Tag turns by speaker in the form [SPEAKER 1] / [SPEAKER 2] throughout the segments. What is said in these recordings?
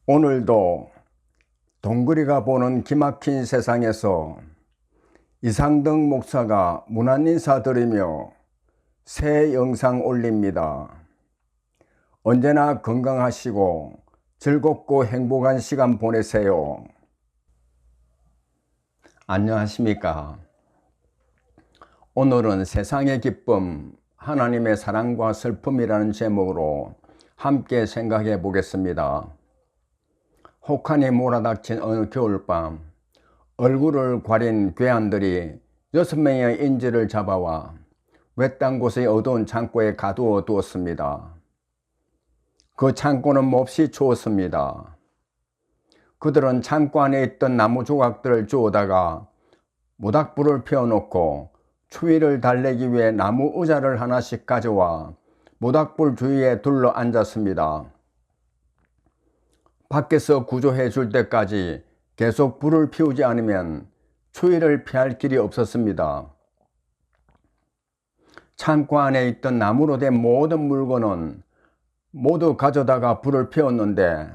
[SPEAKER 1] 오늘도 동그리가 보는 기막힌 세상에서 이상덕 목사가 문안 인사드리며 새 영상 올립니다. 언제나 건강하시고 즐겁고 행복한 시간 보내세요. 안녕하십니까? 오늘은 세상의 기쁨, 하나님의 사랑과 슬픔이라는 제목으로 함께 생각해 보겠습니다. 혹한이 몰아닥친 어느 겨울밤, 얼굴을 가린 괴한들이 6명의 인질을 잡아와 외딴 곳의 어두운 창고에 가두어 두었습니다. 그 창고는 몹시 추웠습니다. 그들은 창고 안에 있던 나무 조각들을 주워다가 모닥불을 피워놓고 추위를 달래기 위해 나무 의자를 하나씩 가져와 모닥불 주위에 둘러 앉았습니다. 밖에서 구조해 줄 때까지 계속 불을 피우지 않으면 추위를 피할 길이 없었습니다. 창고 안에 있던 나무로 된 모든 물건은 모두 가져다가 불을 피웠는데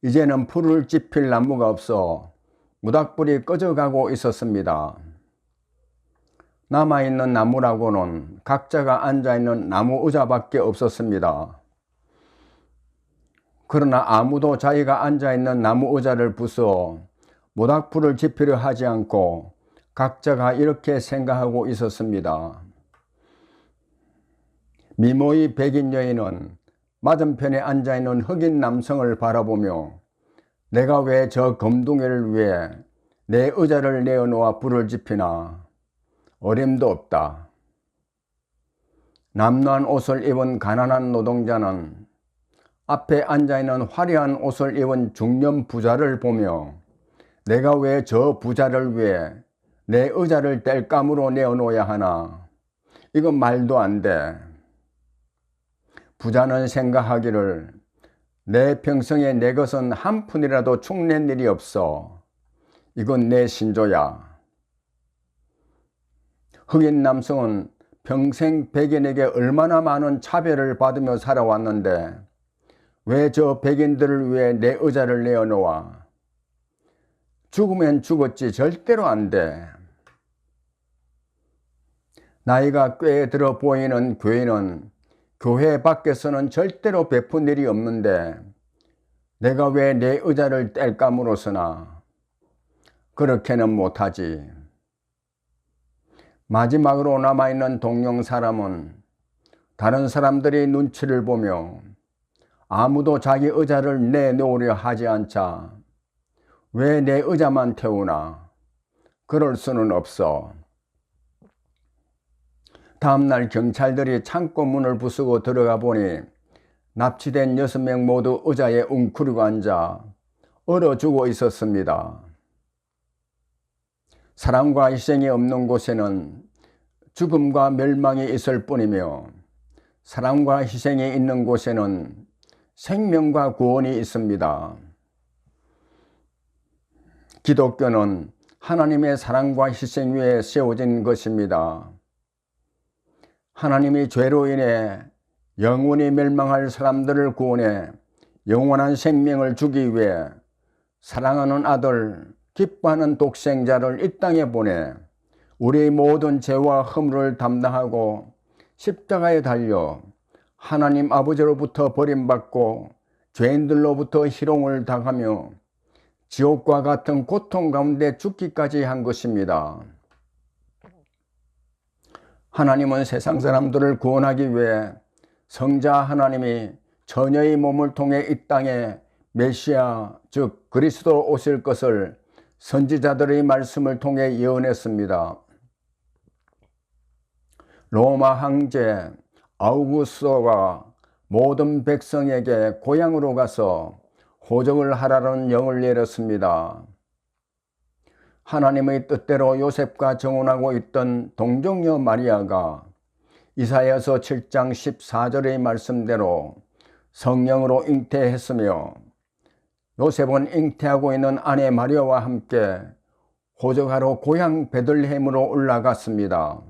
[SPEAKER 1] 이제는 불을 지필 나무가 없어 모닥불이 꺼져가고 있었습니다. 남아있는 나무라고는 각자가 앉아있는 나무 의자밖에 없었습니다. 그러나 아무도 자기가 앉아있는 나무 의자를 부수어 모닥불을 지피려 하지 않고 각자가 이렇게 생각하고 있었습니다. 미모의 백인 여인은 맞은편에 앉아있는 흑인 남성을 바라보며 내가 왜 저 검둥이를 위해 내 의자를 내어놓아 불을 지피나 어림도 없다. 남루한 옷을 입은 가난한 노동자는 앞에 앉아있는 화려한 옷을 입은 중년 부자를 보며 내가 왜 저 부자를 위해 내 의자를 땔감으로 내어놓아야 하나? 이건 말도 안 돼. 부자는 생각하기를 내 평생에 내 것은 한 푼이라도 축낸 일이 없어. 이건 내 신조야. 흑인 남성은 평생 백인에게 얼마나 많은 차별을 받으며 살아왔는데 왜 저 백인들을 위해 내 의자를 내어놓아? 죽으면 죽었지 절대로 안 돼. 나이가 꽤 들어 보이는 교인은 교회 밖에서는 절대로 베푼 일이 없는데 내가 왜 내 의자를 땔감으로 쓰나? 그렇게는 못하지. 마지막으로 남아있는 동령 사람은 다른 사람들이 눈치를 보며 아무도 자기 의자를 내놓으려 하지 않자 왜 내 의자만 태우나? 그럴 수는 없어. 다음날 경찰들이 창고 문을 부수고 들어가 보니 납치된 6명 모두 의자에 웅크리고 앉아 얼어 죽어 있었습니다. 사랑과 희생이 없는 곳에는 죽음과 멸망이 있을 뿐이며 사랑과 희생이 있는 곳에는 생명과 구원이 있습니다. 기독교는 하나님의 사랑과 희생 위에 세워진 것입니다. 하나님이 죄로 인해 영원히 멸망할 사람들을 구원해 영원한 생명을 주기 위해 사랑하는 아들, 기뻐하는 독생자를 이 땅에 보내 우리의 모든 죄와 허물을 담당하고 십자가에 달려 하나님 아버지로부터 버림받고 죄인들로부터 희롱을 당하며 지옥과 같은 고통 가운데 죽기까지 한 것입니다. 하나님은 세상 사람들을 구원하기 위해 성자 하나님이 처녀의 몸을 통해 이 땅에 메시아 즉 그리스도로 오실 것을 선지자들의 말씀을 통해 예언했습니다. 로마 황제 아우구스토가 모든 백성에게 고향으로 가서 호적을 하라는 영을 내렸습니다. 하나님의 뜻대로 요셉과 정혼하고 있던 동정녀 마리아가 이사야서 7장 14절의 말씀대로 성령으로 잉태했으며 요셉은 잉태하고 있는 아내 마리아와 함께 호적하러 고향 베들레헴으로 올라갔습니다.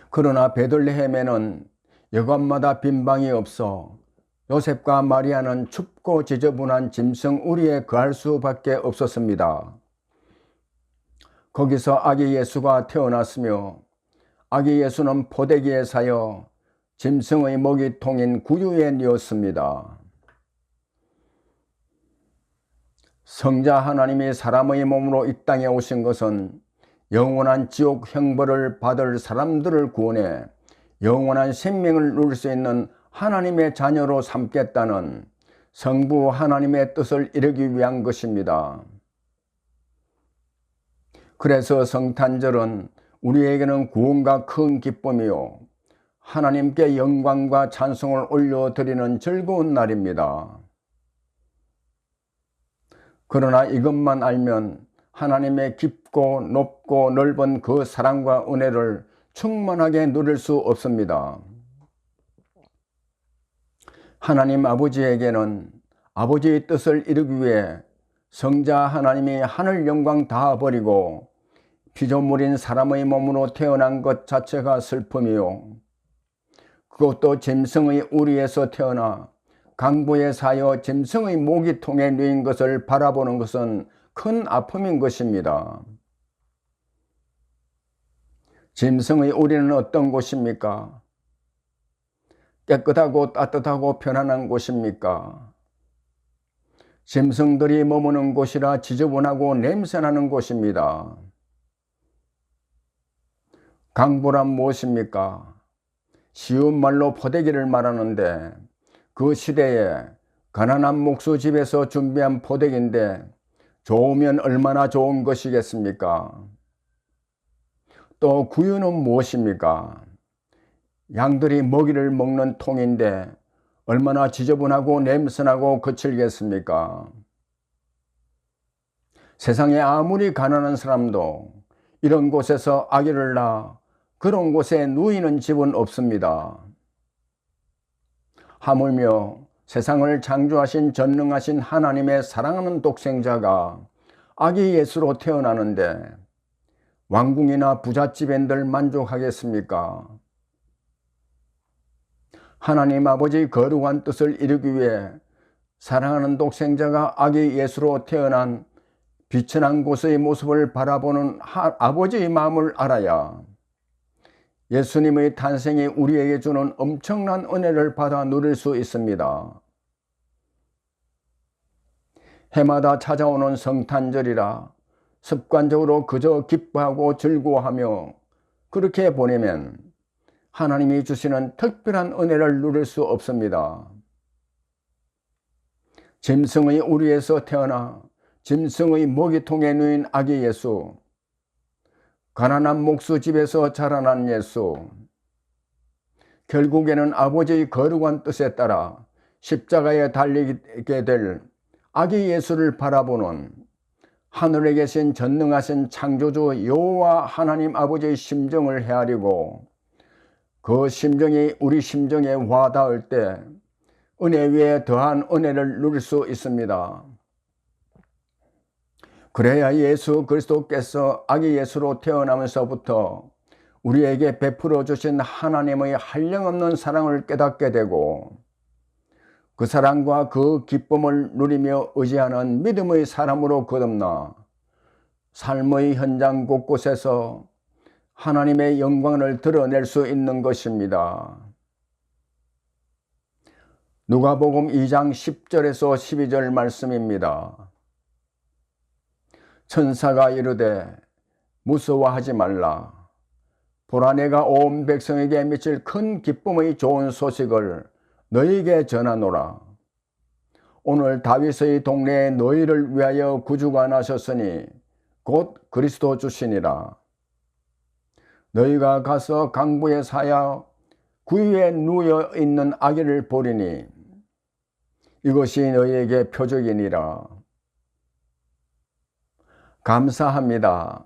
[SPEAKER 1] 그러나 베들레헴에는 여관마다 빈방이 없어 요셉과 마리아는 춥고 지저분한 짐승 우리에 거할 수밖에 없었습니다. 거기서 아기 예수가 태어났으며 아기 예수는 포대기에 사여 짐승의 먹이통인 구유에 뉘었습니다. 성자 하나님이 사람의 몸으로 이 땅에 오신 것은 영원한 지옥 형벌을 받을 사람들을 구원해 영원한 생명을 누릴 수 있는 하나님의 자녀로 삼겠다는 성부 하나님의 뜻을 이루기 위한 것입니다. 그래서 성탄절은 우리에게는 구원과 큰 기쁨이요 하나님께 영광과 찬송을 올려드리는 즐거운 날입니다. 그러나 이것만 알면 하나님의 깊고 높고 넓은 그 사랑과 은혜를 충만하게 누릴 수 없습니다. 하나님 아버지에게는 아버지의 뜻을 이루기 위해 성자 하나님이 하늘 영광 다 버리고 피조물인 사람의 몸으로 태어난 것 자체가 슬픔이요 그것도 짐승의 우리에서 태어나 강보에 사여 짐승의 모기통에 누인 것을 바라보는 것은 큰 아픔인 것입니다. 짐승의 우리는 어떤 곳입니까? 깨끗하고 따뜻하고 편안한 곳입니까? 짐승들이 머무는 곳이라 지저분하고 냄새나는 곳입니다. 강보란 무엇입니까? 쉬운 말로 포대기를 말하는데 그 시대에 가난한 목수 집에서 준비한 포대기인데 좋으면 얼마나 좋은 것이겠습니까? 또 구유는 무엇입니까? 양들이 먹이를 먹는 통인데 얼마나 지저분하고 냄새나고 거칠겠습니까? 세상에 아무리 가난한 사람도 이런 곳에서 아기를 낳아 그런 곳에 누이는 집은 없습니다. 하물며 세상을 창조하신 전능하신 하나님의 사랑하는 독생자가 아기 예수로 태어나는데 왕궁이나 부잣집엔들 만족하겠습니까? 하나님 아버지 거룩한 뜻을 이루기 위해 사랑하는 독생자가 아기 예수로 태어난 비천한 곳의 모습을 바라보는 아버지의 마음을 알아야 예수님의 탄생이 우리에게 주는 엄청난 은혜를 받아 누릴 수 있습니다. 해마다 찾아오는 성탄절이라 습관적으로 그저 기뻐하고 즐거워하며 그렇게 보내면 하나님이 주시는 특별한 은혜를 누릴 수 없습니다. 짐승의 우리에서 태어나 짐승의 먹이통에 누인 아기 예수, 가난한 목수 집에서 자라난 예수, 결국에는 아버지의 거룩한 뜻에 따라 십자가에 달리게 될 아기 예수를 바라보는 하늘에 계신 전능하신 창조주 여호와 하나님 아버지의 심정을 헤아리고 그 심정이 우리 심정에 와닿을 때 은혜 위에 더한 은혜를 누릴 수 있습니다. 그래야 예수 그리스도께서 아기 예수로 태어나면서부터 우리에게 베풀어 주신 하나님의 한량없는 사랑을 깨닫게 되고 그 사랑과 그 기쁨을 누리며 의지하는 믿음의 사람으로 거듭나 삶의 현장 곳곳에서 하나님의 영광을 드러낼 수 있는 것입니다. 누가복음 2장 10절에서 12절 말씀입니다. 천사가 이르되 무서워하지 말라. 보라 내가 온 백성에게 미칠 큰 기쁨의 좋은 소식을 너희에게 전하노라. 오늘 다윗의 동네에 너희를 위하여 구주가 나셨으니 곧 그리스도 주시니라. 너희가 가서 강보에 사야 구유에 누워 있는 아기를 보리니 이것이 너희에게 표적이니라. 감사합니다.